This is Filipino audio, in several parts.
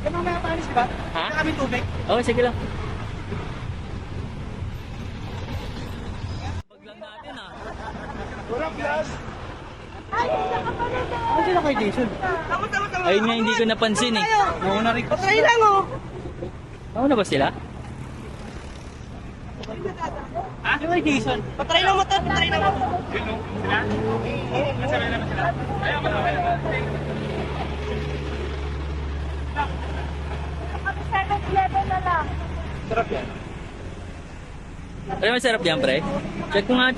Kaya mamaya panis ba? Ha? Kami tubig. Oo, sige lang. Pag lang natin ah. Wala plus. Ano sila kay Jason? Ayun nga, hindi ko napansin eh. Oo na rin. Patry lang oh. Ano na ba sila? Ha? Yung kay Jason. Patry lang mo to, patry lang mo. Sino? Sila? Nasabay naman sila. Ayaw mo na. Kami 7-11 na lang. Sarap yan. Ano masarap yan, pre? Check ko nga,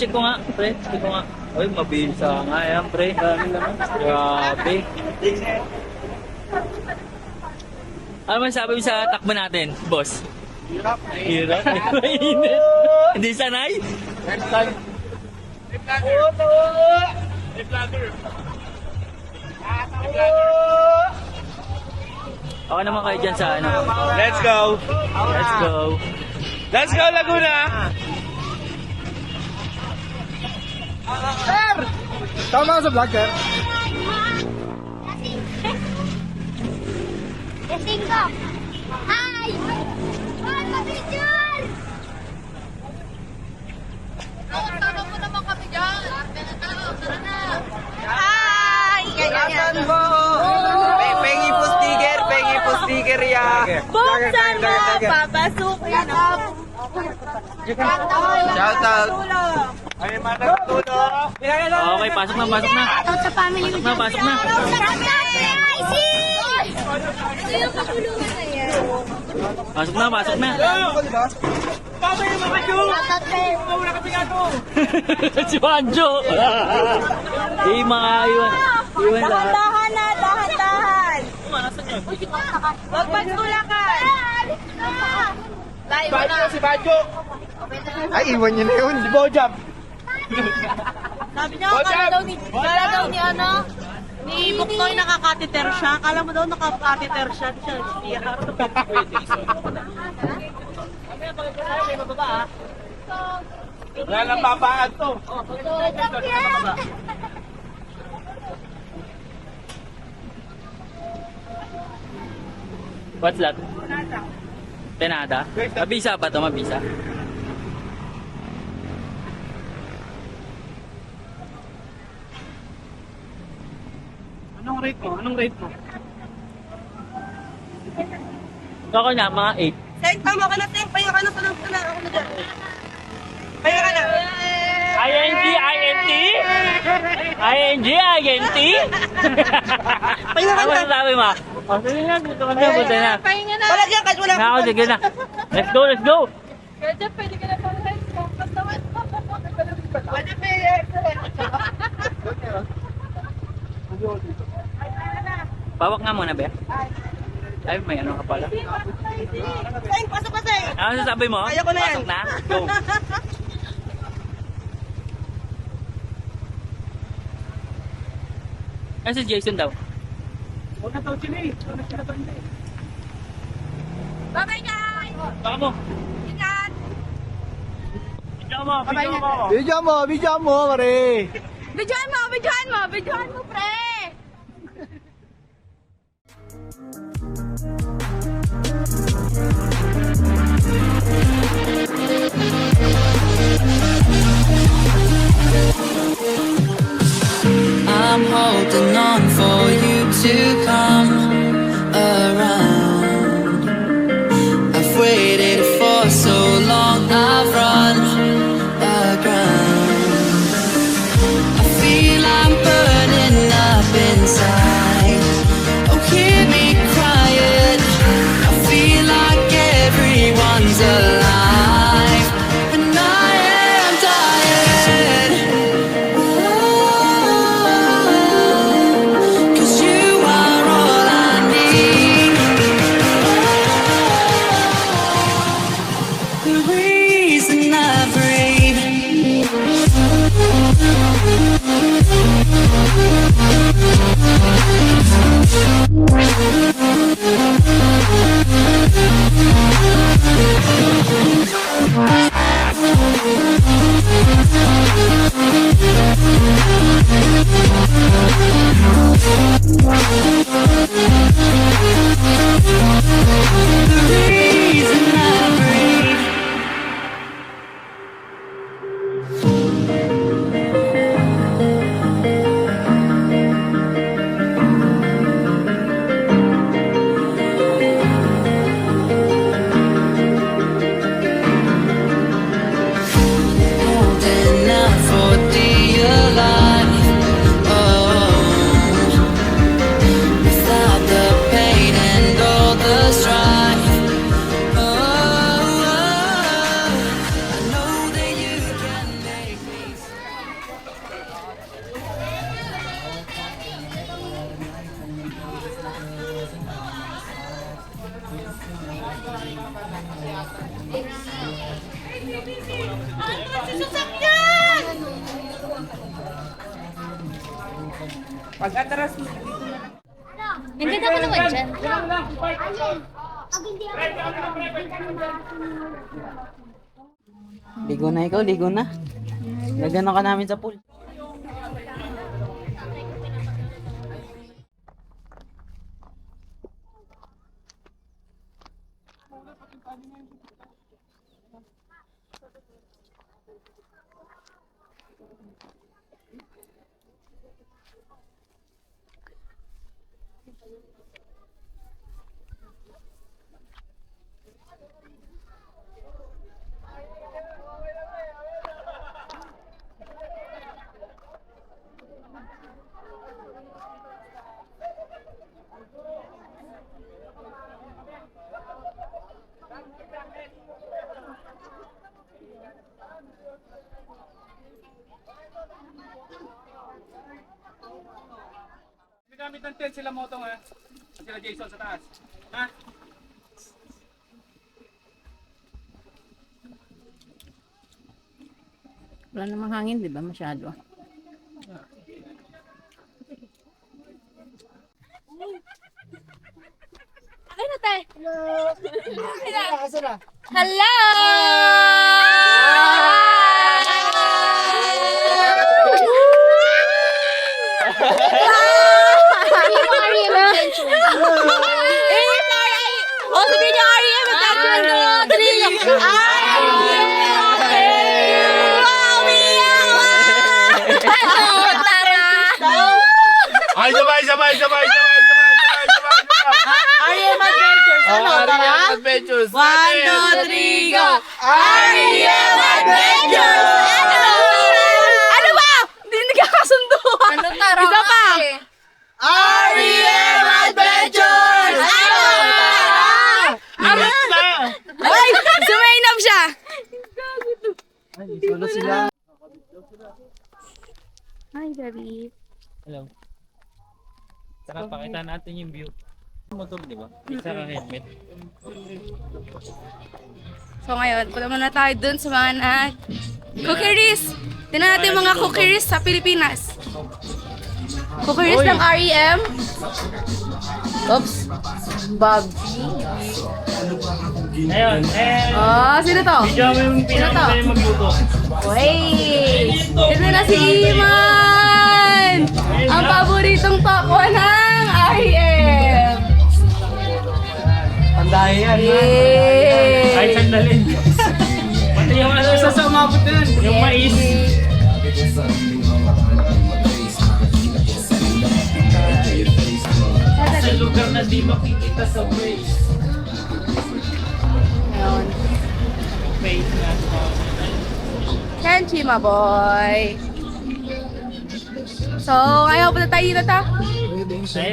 pre. Check ko nga. Uy, mabisa nga yan, pre. Grabe. Ano masabi mo sa takbo natin, boss? Hirap. Hirap. Mainit. Hindi sanay? Next time. Ako naman kayo dyan sa ano. Let's go. Let's go. Let's go, Laguna. Sir! Tama ka sa vlog, sir. Testing ko. Hi! Ano picture? Tama mo naman kami dyan. Tara na. Hi! Asan mo? Pengi po sticker ya. Buksan mo! Papasukin ako. Shout out. Ay, matagtulong. Okay, pasok na. Shoutout sa family ko dyan. Pasok na. Shoutout sa IC! Ito yung katulungan na yan. Pasok na. Papa yung mga Diyo! Shoutout kayo. Wala ka pigato! Si Banjo. Mga iwan lahat. Dahan na, dahan. Huwag magtulakan. Live Bajo na. si Bajo! Ay, iwan niya na yun. Si Bojab! Sabi niya, kala daw ni ano, ni Buknoy nakakateter siya. Kala mo daw nakakateter siya. Siya. Wala nang babaan to. What's that? Tenada? Mabisa pa to, mabisa. Anong rate mo? Ako na, mga 8. Seng, tama ka na, Seng. Pahinga ka na. Ako na dyan. Pahinga ka na. INT? Pahinga ka Ano na. sabi mo? Oh, sige na, dito ka na, buta na. Pahinga na. Wala dyan, kahit wala. Ako, sige na. Let's go. Kaya pwede ka na pang rest mo. Kastawan mo. Wala pwede. Pawak nga muna, Be. Ay, may ano ka pala. Seng, pasok ka, Seng. Ano sasabi mo? Kaya ko na yan. Pasok na? Go. Ano si Jason daw? Huwag na to, Chili. Bye-bye guys! Baka mo. Ingat! Video mo, pare. Videoan mo, pre! I'm holding on for you to come around. I've waited for so long, I've run aground. I feel I'm burning up inside. Oh, hear me crying. I feel like everyone's alive, and I am dying. Cause you are all I need. The reason I breathe. Pag-atras mo. Ang ganda ko naman dyan. Ligo na ikaw, ligo na. Lagyan ka namin sa pool. Gamit ng tent sila Motong ha. Sila Jason sa taas. Ha? Wala namang hangin, di ba? Masyado. Okay na tayo. Hello! Oh, sabihin niyo R.E.M. Ay, sabay. R.E.M. Adventures. Ano, tara? Adventures. 1, 2, 3, go! R.E.M. Adventures! Ano ba? Hindi nagkakasundo. Ano, tara? Isa pa. R.E.M. Adventures! Ay, sumainam siya. Solo sila. Hi, David. Hello. Tara, pakita natin yung view. Motor, di ba? Isa ka helmet. So ngayon, punta muna tayo dun sa mga cookeries. Tingnan natin yung mga cookeries sa Pilipinas. Cookeries ng R.E.M. Oops. Bob. Ayun, Oh, sino to? video mo yung pinakamagaling magluto. Wait! Ito na si Iman! Ang paboritong top 1 ng R.E.M. Pandahe yan. Kahit sandali. Pati yung ano, isa sa umabot na yun. Yung mais. Sa lugar na di makikita sa face. Ayun. Face na. Kenchi, my boy. So, ngayon punta tayo dito ta. Ayun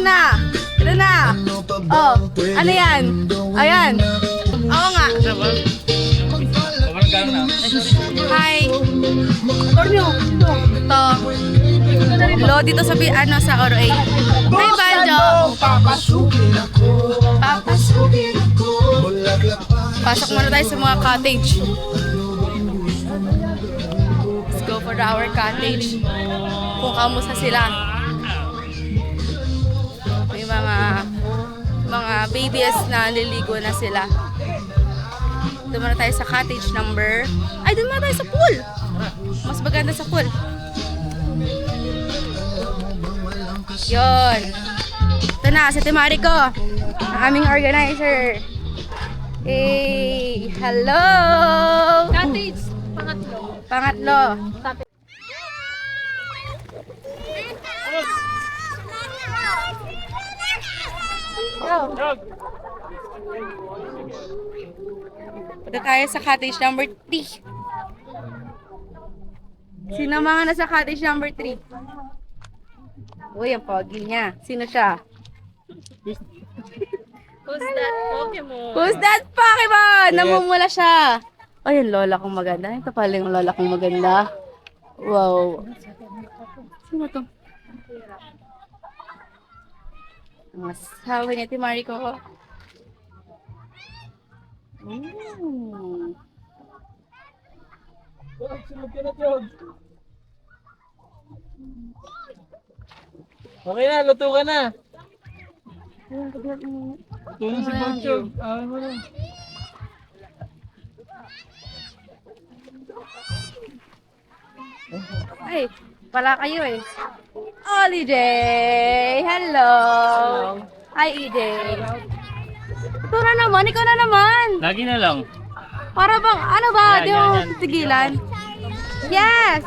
na. Ito na. Oh, ano yan? Ayan. Oo nga. Sobrang gano'n na. Hi. Ito. Lo dito sa sa Oroy. Hi, Banjo. Pasok muna tayo sa mga cottage. Let's go for our cottage. Kung kamusta sila. May mga babies na nililigo na sila. Doon muna tayo sa cottage number. Ay, doon muna tayo sa pool. Mas maganda sa pool. Yun. Ito na, si Timarico. Ang aming organizer. Hey, hello! Cottage, pangatlo. Punta tayo sa cottage number 3. Sino mga nasa cottage number 3? Uy, ang pogi niya. Sino siya? Who's that Pokemon? Who's that Pokemon? Namumula siya. Ay, yung lola kong maganda. Ito pala yung lola kong maganda. Wow. Sino to? Ang asawa niya, Timari ko. Okay na, luto ka na. Luto na si Botchog. Awan mo na. Ay, pala kayo eh. Holiday! Hello! Hi, EJ. Ito na naman, ikaw na naman. Lagi na lang. Para bang, ano ba, Yan, di mo yan, yan. titigilan? Yes!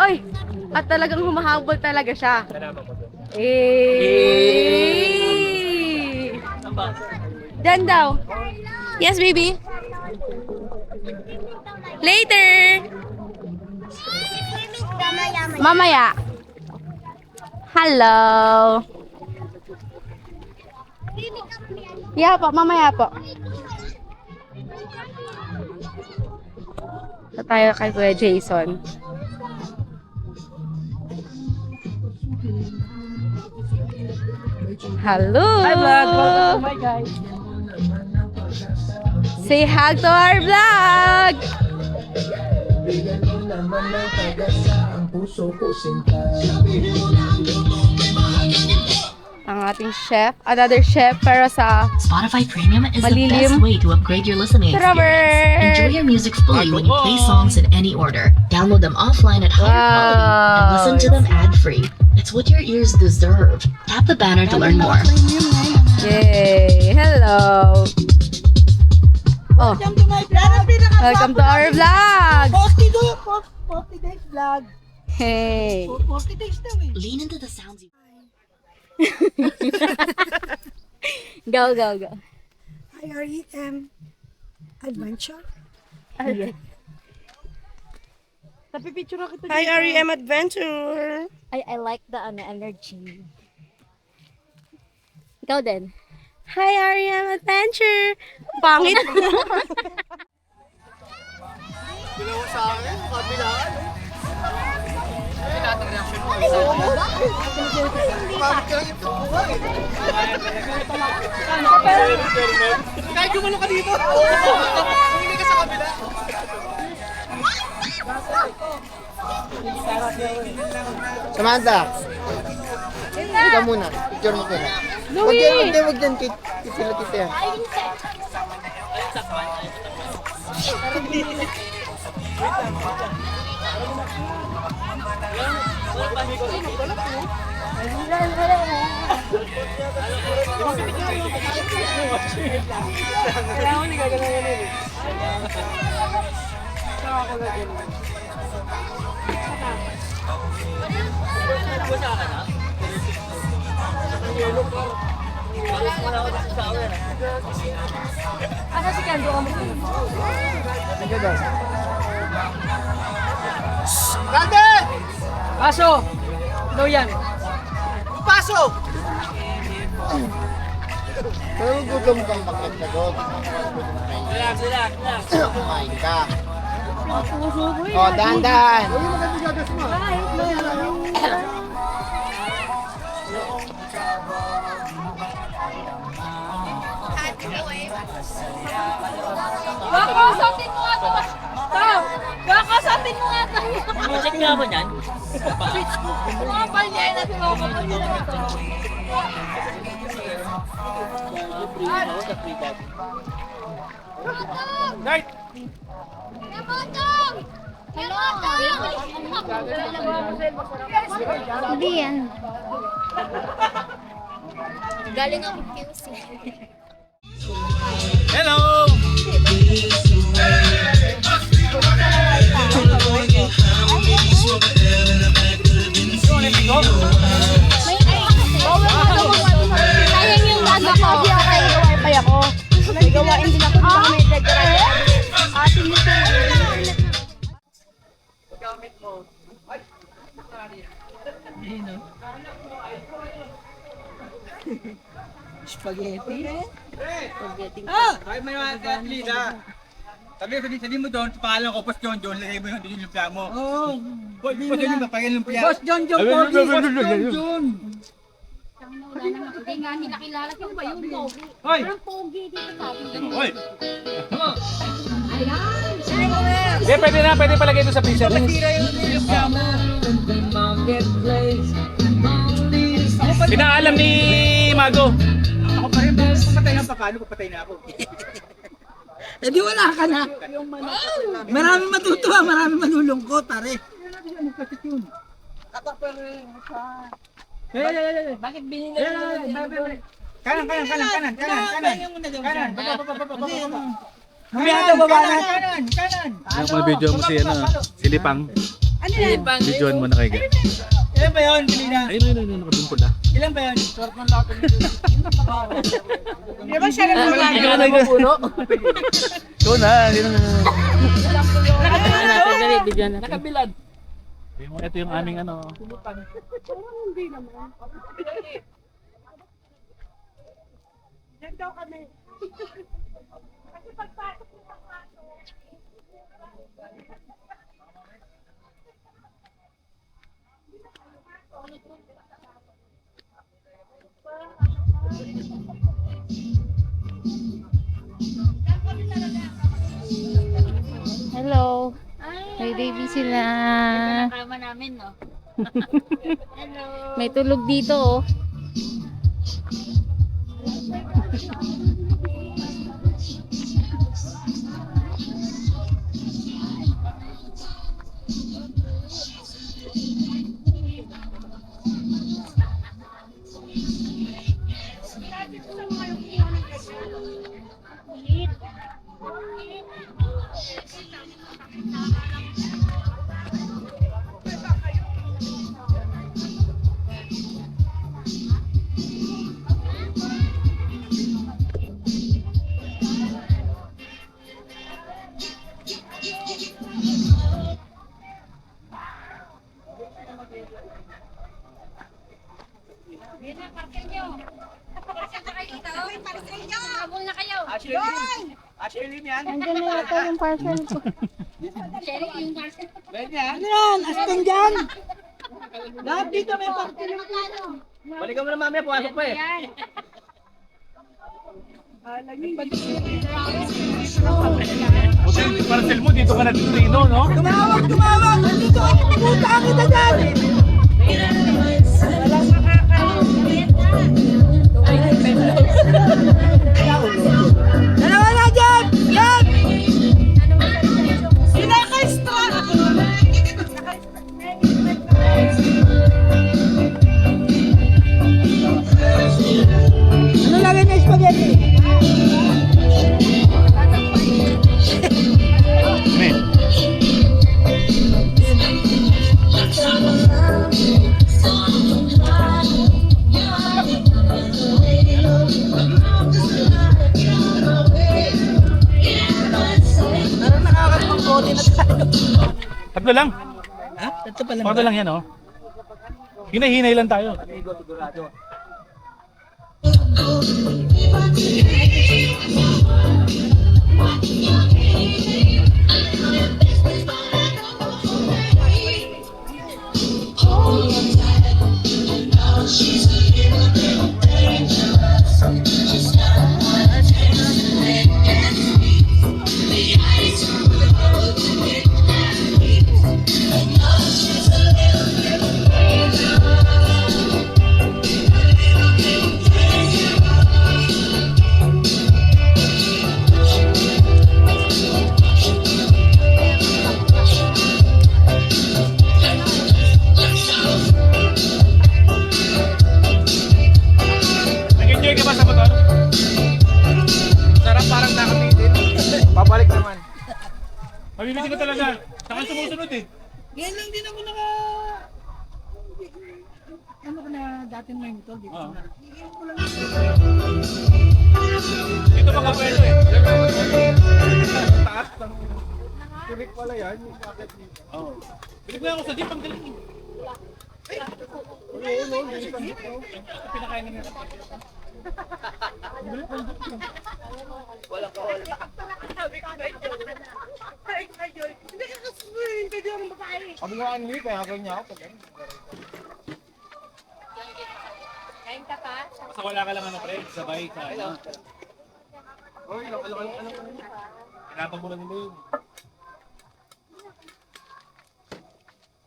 Oy, at talagang humahabol talaga siya. Eh! Diyan daw. Yes, baby. Later! Mamaya. Hello. Yeah po, mamaya po. So, tayo kay Kuya Jason. Hello! Hi vlog! Welcome to my guys. Say hi to our vlog! Ang ating chef, another chef pero sa Spotify Premium is the Malilim. best way to upgrade your listening Rubber. experience. Enjoy your music fully when you play songs in any order. Download them offline at higher quality and listen to them ad-free. It's what your ears deserve. Tap the banner to learn more. Yay! Hello! Oh, Welcome to my vlog. welcome to our vlog! 40 days vlog. Hey! 40 days daw eh. Lean into the sounds you Go, go, go. IREM Adventure. Napipicture ako ito. Hi, REM Adventure. I like the energy. Ikaw din. Hi, REM Adventure! Pangit! Ginawa sa akin, kabilaan. Bakit ka lang ito buhay? Kahit gumano ka dito. Hindi ka sa kabila. Samantha. Ikaw muna. Picture mo kaya. Huwag yan. Titila yan. Brandon! Paso! Ano yan? Pasok! Pero gutom kang bakit na doon. Relax, relax, relax. Kumain ka. O, dahan-dahan. Kakasatin mo nga ito! Kakasatin mo nga ito! Check nga ba yan? Mga palyain natin mga kapatid na ito. Hindi yan. Galing ako QC. Hello! Sayang yung gaga ko. Hindi ako kaya wifi ako. May gawain din ako sa may decoration. Atin nito. Ay, may mga athlete ha. Sabi mo doon, sa pangalan ko, Boss John John, lagay mo yung lumpia mo. Oo. Boss John John, mapagay lumpia. Boss John John, Boss John John. Hindi nga nila kilala. Sino ba yun? Hoy! Parang pogi dito sa atin. Hoy! Ayan! Hindi, pwede palagay ito sa freezer. Masira yung lumpia mo. Pinaalam ni Mago. Ako pa rin, papatay na pa. Paano papatay na ako? Eh di wala ka na. Marami matutuwa, marami manulungkot, pare. Bakit binili Kanan. Kanan. Yung mga video mo si Silipang. Ano yan? Videoan mo na kay Gan. Ilan ba yun, Selena? Ayun, nakadumpol ah. Ilan ba yun? Short ng lahat. Di ba siya na Ikaw na puno. Ikaw na, hindi na. Nakabilad. Ito yung aming ano. Hello. May baby sila. Kasama namin, no? May tulog dito, oh. Habol na kayo. Ashley yan. Nandiyan na yata yung parcel ko. Sharing yung parcel. Ano yan? Aston dyan? Lahat dito may parcel. Balikan mo na mamaya, pumasok pa eh. Parcel mo, dito ka na dito, no? Tumawag! Nandito ako, pumunta kita dyan! Dalawa na dyan! Yan! Sinaka-extra! Ano lagay na spaghetti? Parang nakakatang bote na tayo. Tatlo lang. Ha? Ito pala. Tatlo lang yan, oh. Hinahinay lang tayo. Nag-enjoy ka ba sa motor? Sarap parang nakapitin. Babalik naman. Mabibitin ka talaga. Saka sumusunod eh. Ngayon lang din ako ano ko na dati na ito dito. Oo. Dito pa ka pwede eh. Taas ng tulik pala yan. Yung packet dito. Oo. Bilig na ako sa jeep, ang galing. Pinakain na nila. Sabi nga ang liit, kaya ganyan ako. Kain ka pa? Basta wala ka lang ano pre, sabay ka. Oy, alam. Hirapan mo lang nila yun.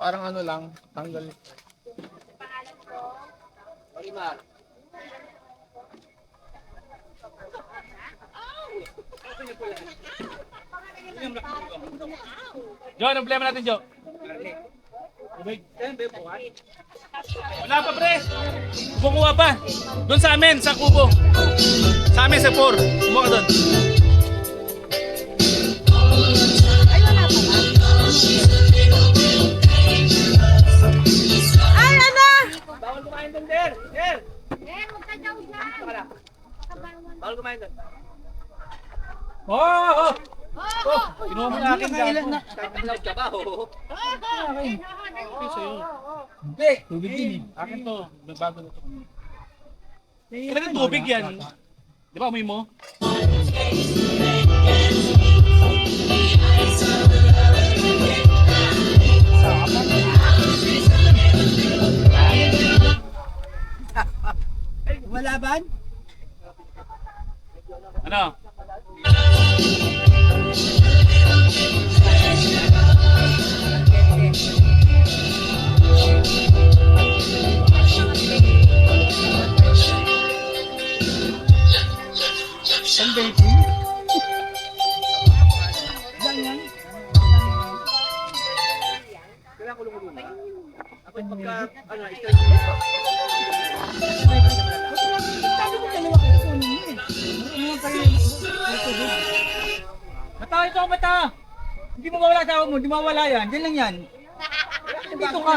Parang ano lang, tanggal. Jo, anong problema natin, Jo? Wala pa, pre. Bukuha pa. Doon sa amin, sa kubo. Sa amin, sa 4. Kumuha ka doon. Ay, ano? Bawal kumain doon, Der. Der. Bawal kumain doon. Oh! Kinuha mo na akin dyan. Loud ka ba? Hindi. Tubig din eh. Akin to. Bago na to. Kailangan tubig yan. Di ba amoy mo? Malaban? Ano? Mata, ito ang mata. Hindi mo mawala sa ako mo, hindi mawala yan. Diyan lang yan. Dito ka.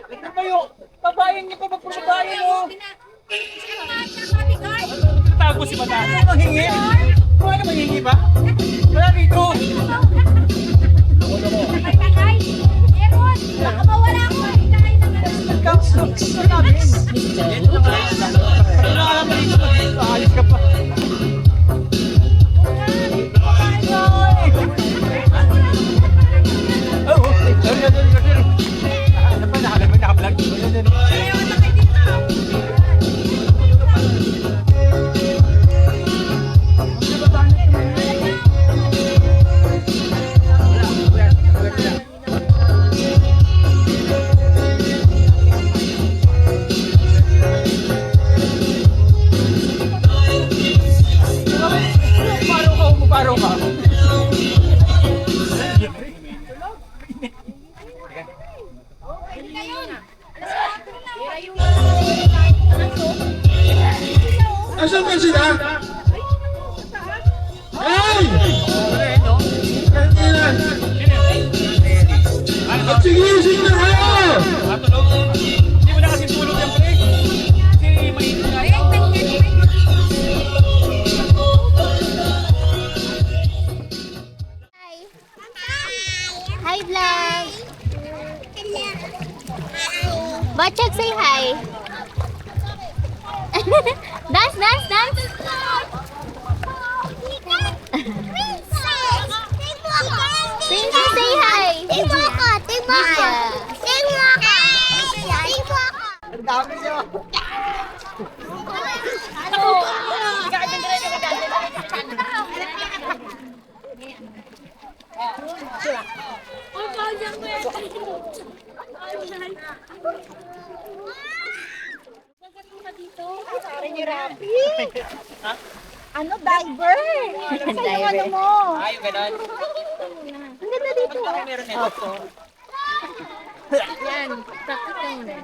Ito ba yung babaeng niyo pa magpababae mo? Tago si Mata. Ano manghingi? Ano manghingi ba? Wala dito. Ikaw namin. Ano alam mo dito? Aalis ka pa. Paro ka. Asan ba sila? Hey! At sige na kayo! Matulog. Hindi mo na kasi tulog yan, pre. Kasi mainit nga yun. Hi, vlog! Bachag, say hi! Dance, dance, dance! Princess, say hi! Ting mo ako! Ting mo ako! Ting mo ako! Ting mo ako! Ang dami niyo. Ano, diver? Sa yung ano mo? Ay, ganon. Ang ganda dito. Meron nito. Yan, takot ka muna.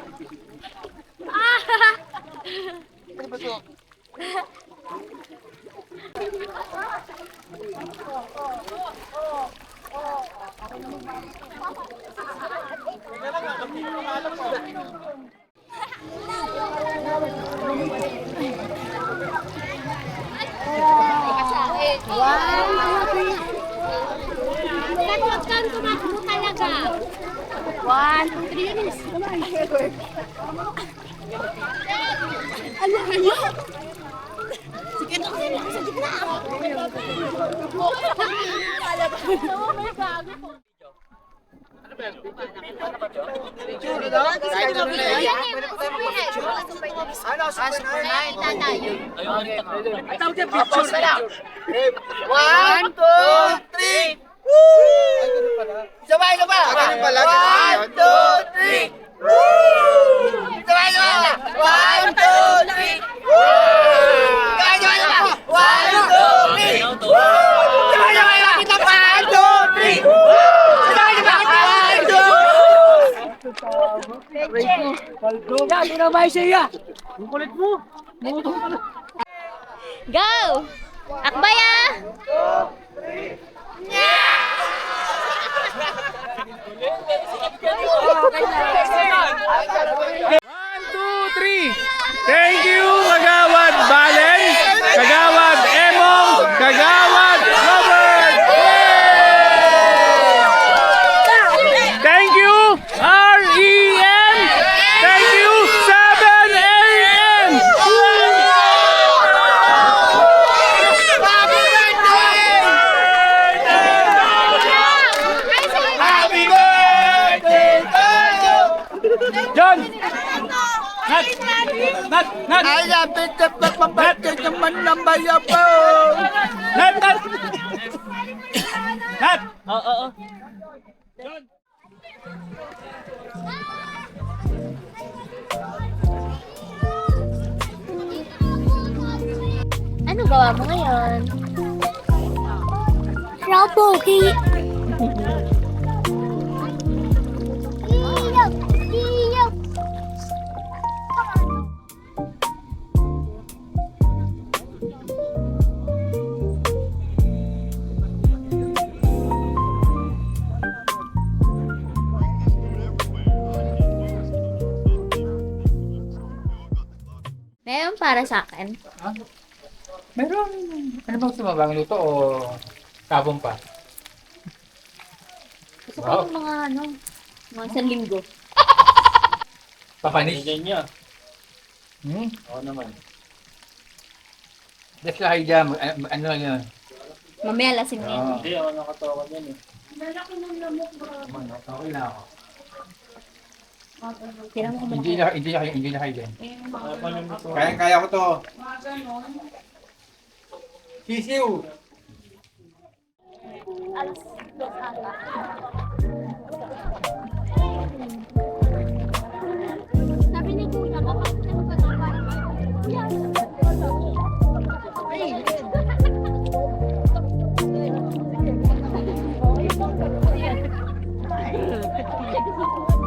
Takot kang tumakbo talaga. 1, 2, 3, release. Come on, Trevor. Ano kayo? Sige na, sa gitna. Kala ba? May bago po. Ano, super 9? Tatayo. Tawag niya picture na lang. 1, 2, 3. Woo! Sabay na ba? Ganun pala. 1, 2, 3. Sabay na ba? 1, 2, 3. Sabay na ba? 1, 2, 3. Sabay na ba? Kita pa. 1, 2, 3. Sabay na ba? 1, 2. Yan, tinabay siya. Go! Akbay ah! One, two, three. Thank you, Kagawad Balen, Kagawad Emong, Kagawad Robert. Thank you, REM. Thank you, 7AM. Happy birthday to you. John. Nat. Ay, lapit na pagpapatid naman ng bayapo. Nat. Oo. John. Ano gawa mo ngayon? Rapoki! Iyok! Iyok! Meron para sa akin. Meron. Ano bang sumabang luto o tabong pa? Gusto ko yung mga isang linggo. Papanis. Ganyan niya. Oo naman. Just like jam. Ano yun? Mamaya lasing na yun. Hindi, ako nakatawa yan eh. Okay na ako. Tira mo Hindi na kayo din. Kaya Kaya ko to. Sisiw. Sabi ni Kuya, kapag nagpapagawa.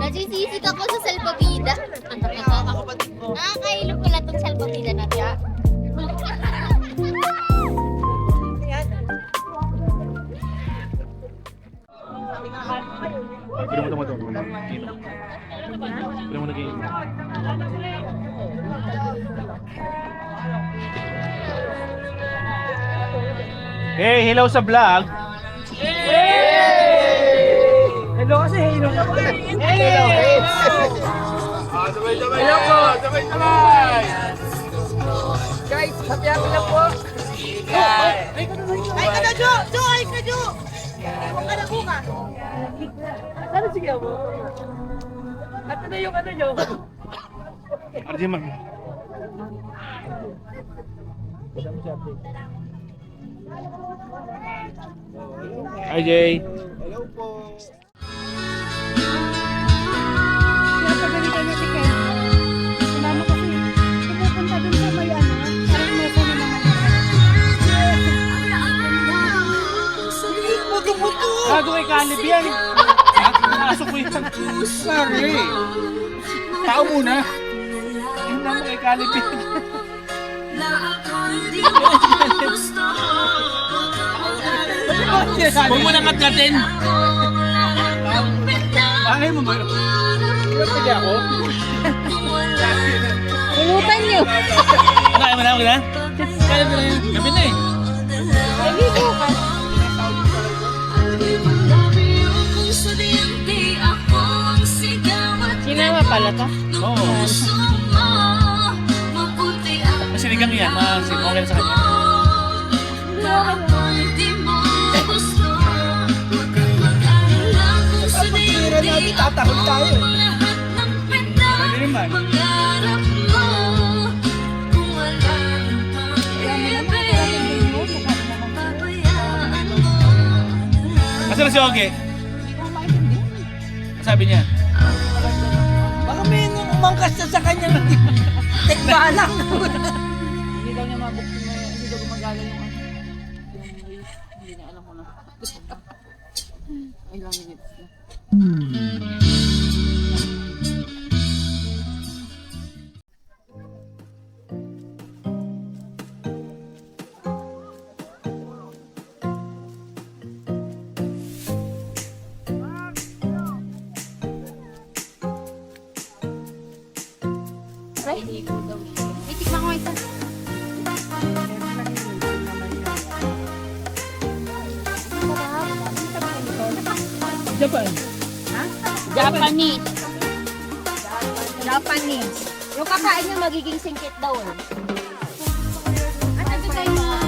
Nasisisig ako sa salbabida. Nakakailog pala itong salbabida na ito. Hey, hello sa vlog. Hello kasi, hello. Hello po, sabay-sabay. Guys, happy na po. Ay ka na, Jo! Jo! Ay ka, Jo! Huwag ka na buka. Ano sige mo? At ano yung ano nyo? Arjun man. Hi Jay. Kaya pagalitan niya si Ken. Sumama kasi. Pupunta dun sa may ano. Parang may na naman. Gago kay Caleb yan. Nakasok ko yan. Sorry. Tao muna. Hindi naman kay Caleb yan. Huwag mo nang katkatin. Bakit mo ba? Hindi pwede ako. Ulutan niyo. Kaya mo na, okay na? Kaya mo na yun. Gabi na eh. Hindi bukas. Sinama pala to? Oo. Masinigang yan. Okay na sa kanya. Pagkira natin, tatahol tayo. Pwede naman. Kasi na si Oge. sabi niya? Baka may umangkas na sa kanya ng tekbalang. Hindi daw niya mabuksan na, hindi daw gumagala yung ano. Hindi niya alam ko na. Ilang minutes na. Ay, tikman ko isa. Japan. Japanese. Japanese. Yung kakain niya magiging singkit daw eh. Ano tayo mga...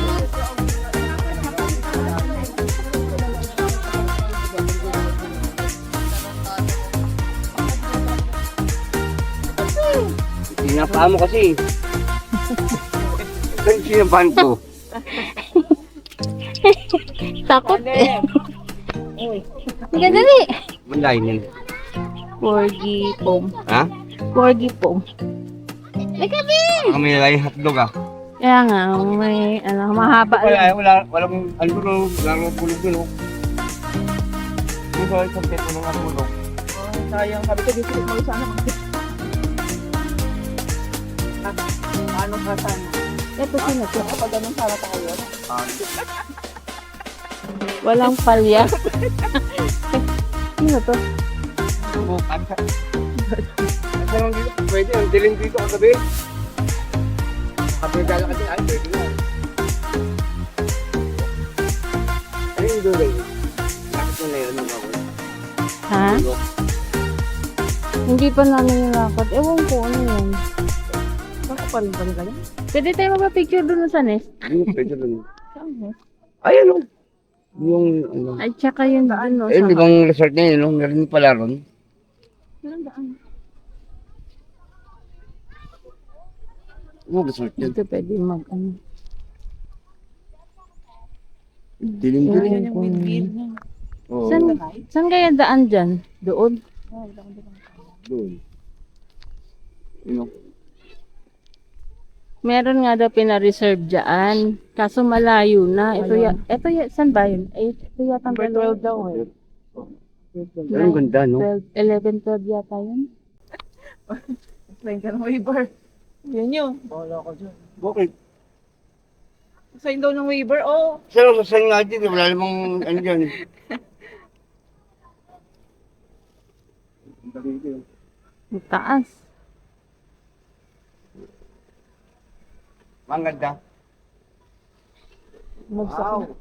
Sinapa mo kasi. Saan sinapan ko? Takot eh. Sige, dali. Mandainin. Corgi pom. Ha? Corgi pom. May kami! Kami nilay hotdog ah. Kaya nga, may ano, mahaba lang. Walang ano no, walang pulog doon. Yung sa isang teto ng pulog. Sayang, sabi ko dito mo sana. Ano ka sana? Ito sino to? Kapag ganun sana tayo. Walang palya. Sino to? Bukan ka. Ano dito? Pwede, ang dilim dito kagabi. Kapag gala kasi, ay pwede na. Ano yung dulay? Bakit mo na yun ang ako? Ha? Hindi pa namin nilakot. Ewan ko ano yun. Baka pa rin kayo? Pwede tayo magpa-picture dun sa nest. Hindi, pwede lang. Ay, ano? Yung, ano? Ay, tsaka yun dun, no? Eh, di bang resort na yun, no? Meron pala ron. Ano resort yun? Dito pwede mag, ano. Dilim-dilim. Ewan ko yun. Oo, Saan kaya daan dyan? Doon? doon. Ano? Meron nga daw pina-reserve dyan. Kaso malayo na. Ito saan ba yun? Ito yata ang 12 daw eh. Pero ang ganda, no? 11, 12 yata yun. Explain ka ng waiver. Yan yun. Bakit? Sign daw ng waiver. Oh, Saan sa sign nga dito? Wala namang ano dyan. Ang taas. Ang ganda. Wow.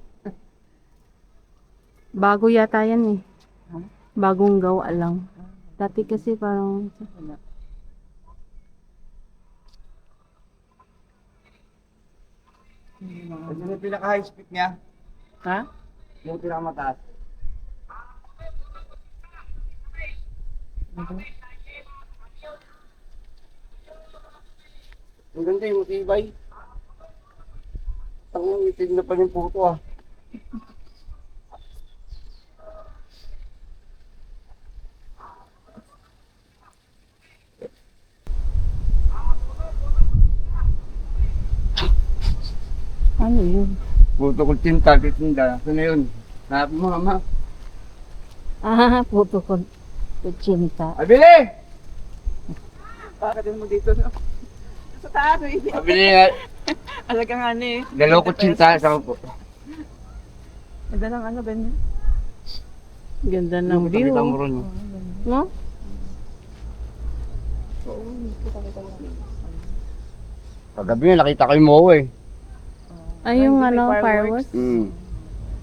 Bago yata yan eh. Bagong gawa lang. Dati kasi parang... Ito yung pinaka-high speed niya. ha? Yung pinakamataas. Ang ganda yung matibay. Ang itig na pa yung puto ah. Ano yun? Puto ko tinta, titinda. Ito na yun. Hanap mo mama. Ah, puto ko. Kutsinta. Abili! Bakit din mo dito? No? Sa taas, eh. Abili nga. Alaga nga ni. Dalawa ko tinta sa ko. Ganda ng ano, Ben? Ganda ng view. Kita mo ron. No? Paggabi nga nakita ko yung moho eh. Ay, yung ano, fireworks.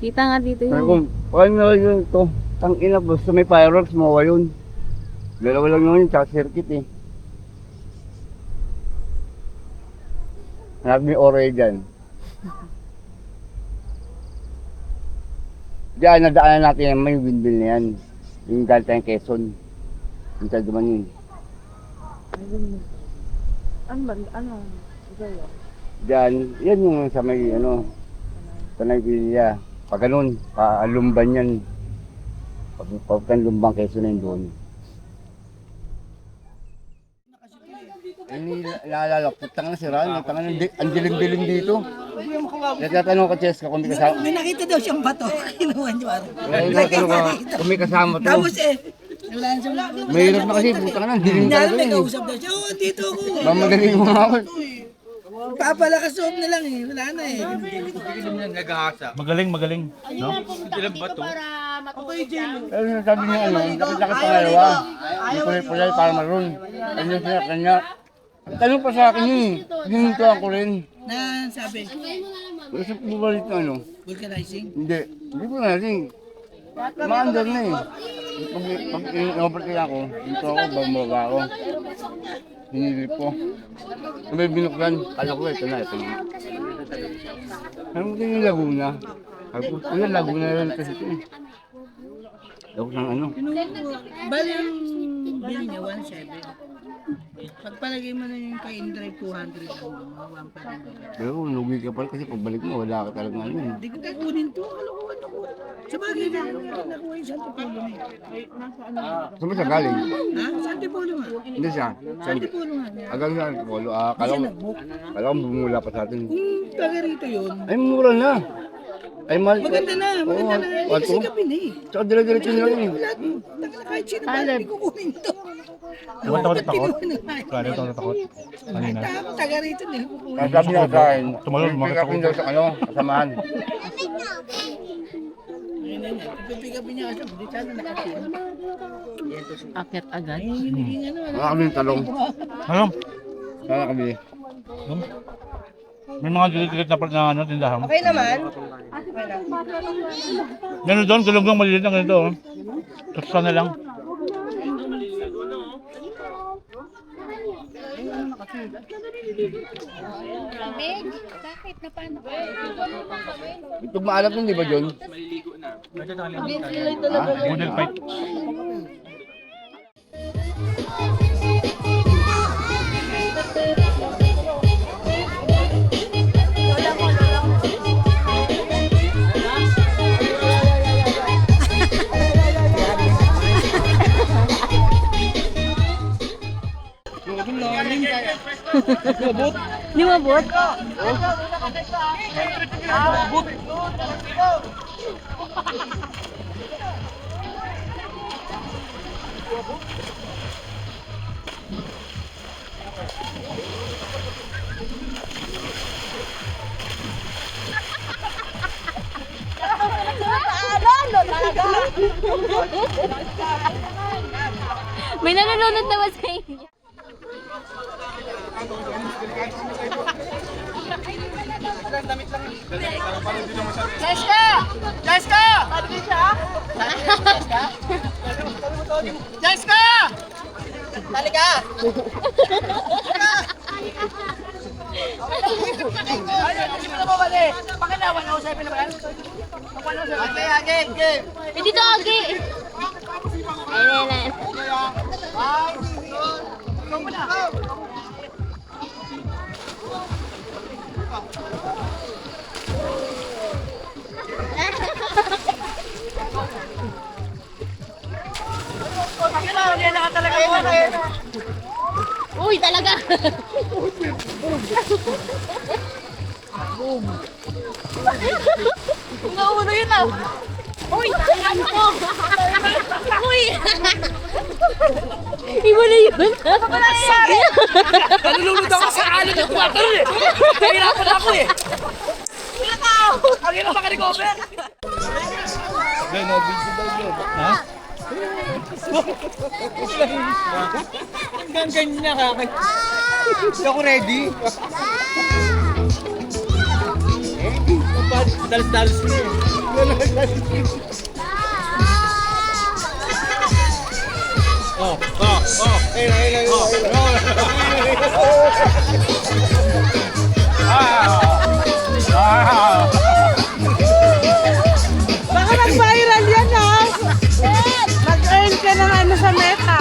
Kita nga dito Sabi yun. ko, ano yun ito? Tangina, basta may fireworks, mowa yun. Dalawa lang naman yun, tsaka circuit eh. Hanap may oray dyan. Diyan, nadaanan natin yung may windmill na yan. Yung galing tayong Quezon. Yung tayo duman yun. Ano ba? Ano? Ito yun. Diyan, yan yung sa may ano, Tanay Villa. Pag ganun, paalumban yan. Pagkan lumbang Quezon na yun doon. Hindi naalala ko, putang na si Ran, ang dilim-dilim dito. Nagtatanong ko, Cheska, kung may kasama. May nakita daw siyang bato. Kinuha niyo araw. Nagtatanong ko, kung may kasama to. Tapos wala na siyang Mahirap na kasi, putang na, dilim Hindi talaga may eh. kausap daw siya. Oo, dito ako. Mamadaling mo nga ako. Papalakas loob na lang eh. Wala na eh. Hindi mo naghahasa. Magaling, magaling. No? Ilang ba to? Pero sinasabi niya ano, lakit-lakit pangalawa. Yung kulay-kulay para maroon. Ano siya kanya. Tanong pa sa akin yun eh. Hinintuan ko rin. Na sabi, Gusto ko bumalik na ano. vulcanizing. Hindi ko natin. Ma-under na eh. Pag inabalit ako, dito ako, bumaba ako. Hinilip ko. Kung may binuklan, kala ko ito na. Ano mo yung Laguna? Sabi ko, ano Laguna rin kasi ito eh. Ako ng ano. Bali ang bill niya, 1.7. Pagpalagay mo na yung ka-in-drive 200 lang, mga 1 pa rin. Pero kung lugi ka pa kasi pagbalik mo, wala ka talaga ano eh. Hindi ko kukunin to. Kalokohan ako. Sa bagay na, nakuha yung Santo Polo na eh. Saan ba siya galing? Ha? Santo Polo nga. Hindi siya. Santo Polo nga. Agang siya, Polo. Kala ko bumula pa sa atin. Kung taga rito yun, Ay, mura na. Ay, mahal. maganda na. Maganda na. Kasi gabi na eh. Tsaka dire-diretso nila yun eh. Lahat, kahit sino ba, hindi kukunin to. Takot. Kaya ito takot. Kanina. Taga rito na. Kaya sabi niya sa akin, Tumalon, pick upin daw sa ano, kasamahan. Pipick upin niya kasi, hindi sana nakatin. Akit agad. Wala kami ng talong. Ano? Wala kami. May mga dikit na part na ano, tindahan. Okay naman. Ganun doon, galunggong maliliit na ganito. Oh. Tapos na lang. Itong maalat nun, di ba, John? Model fight. Di mabot? May nanonood naman sa inyo. Cheska! Cheska! Cheska! Talika! Eh, dito, Agi. Ayun. Uy, talaga. Nauuno yun ah. Uy, ano ko? Uy. Iba na yun. Nalulunod ako sa alon ng water eh. Kahirapan ako eh. Ang hirap makarecover. Ha? Hanggang ganyan ka. Hindi ako ready. Dalos-dalos ko eh. Baka mag-viral yan ha. Mag-earn ka ng ano sa Meta.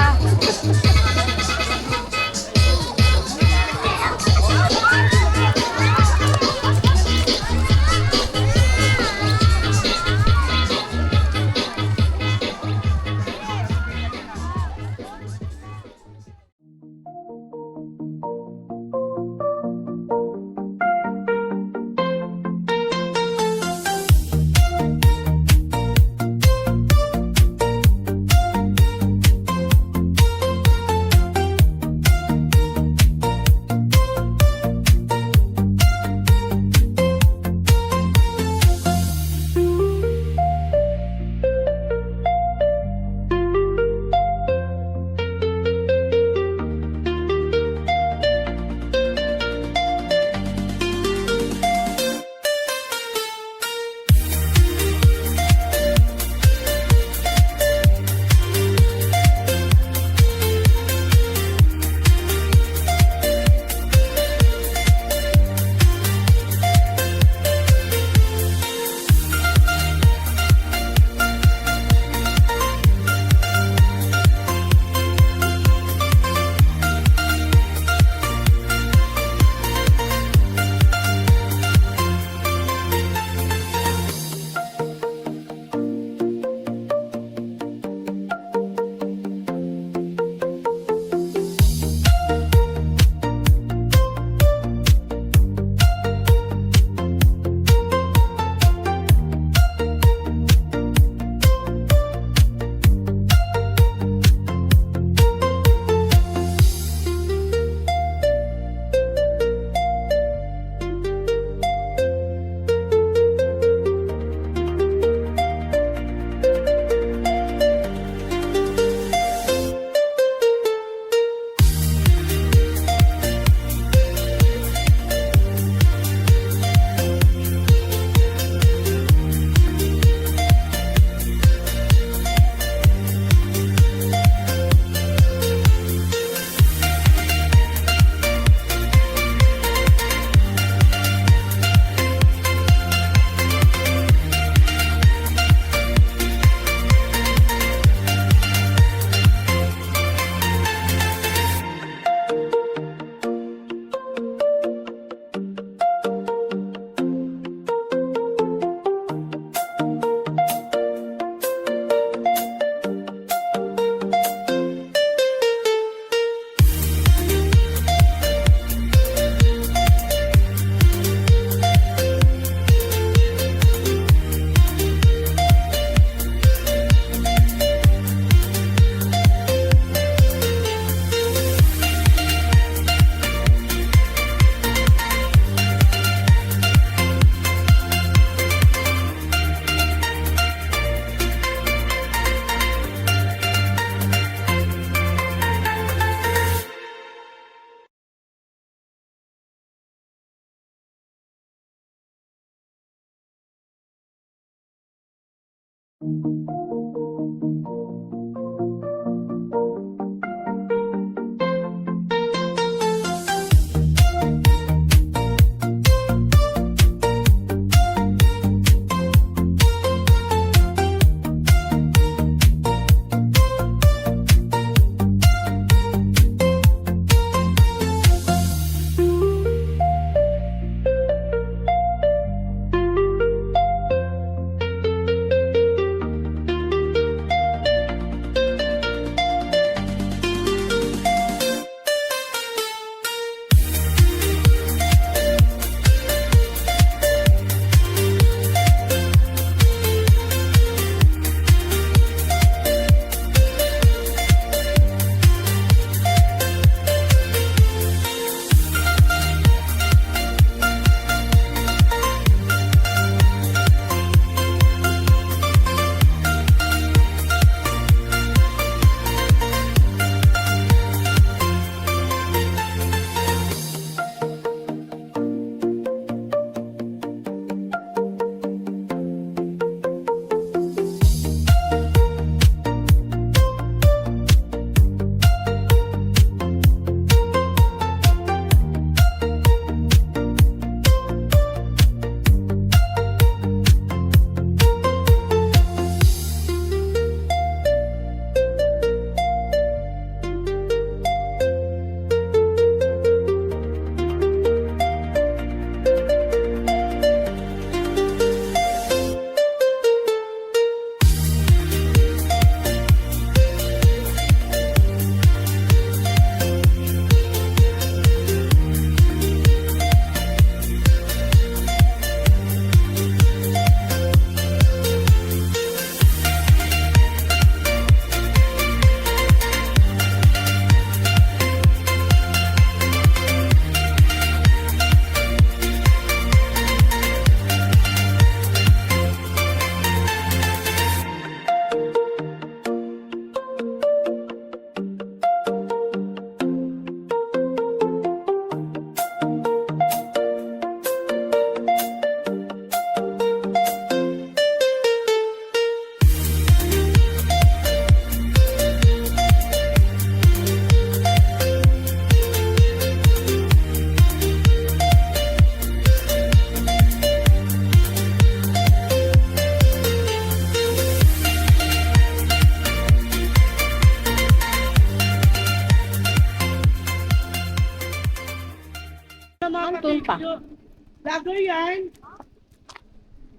Lago yan.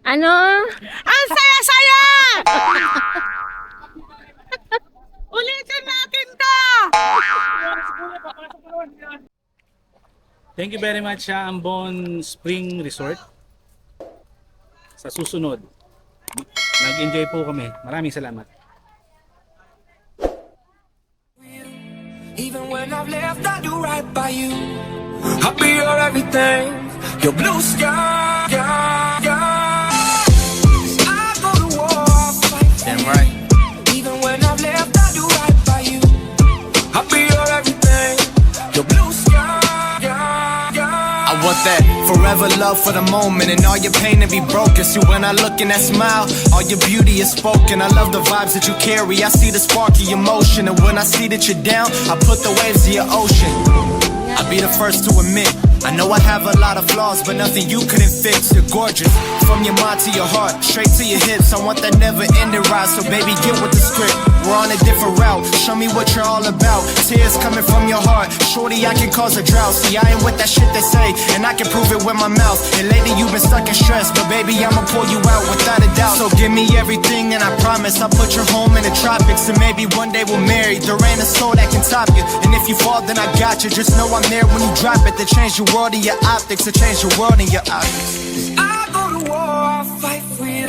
Ano? Ang saya-saya! Ulitin natin to! Thank you very much sa Ambon Spring Resort. Sa susunod, nag-enjoy po kami. Maraming salamat. Even when I've left, I do right by you. I'll be your everything, your blue sky. I go to war, I'll fight. Damn right. Even when I've left, I do right by you. I'll be your everything, your blue sky. I want that forever love for the moment, and all your pain to be broken. See, when I look in that smile, all your beauty is spoken. I love the vibes that you carry. I see the spark of your motion, and when I see that you're down, I put the waves in your ocean. I'll be the first to admit, I know I have a lot of flaws, but nothing you couldn't fix. You're gorgeous, from your mind to your heart, straight to your hips. I want that never-ending ride, so baby, get with the script. We're on a different route, show me what you're all about. Tears coming from your heart, shorty, I can cause a drought. See, I ain't with that shit they say, and I can prove it with my mouth. And lately you've been stuck in stress, but baby, I'ma pull you out without a doubt. So give me everything, and I promise I'll put your home in the tropics. And maybe one day we'll marry, there ain't a soul that can top you. And if you fall, then I got you, just know I'm there when you drop it. To change your world and your optics, to change your world and your optics. I go to war, I'll fight for you.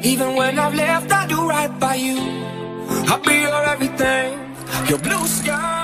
Even when I've left, I do right by you. I'll be your everything, your blue sky.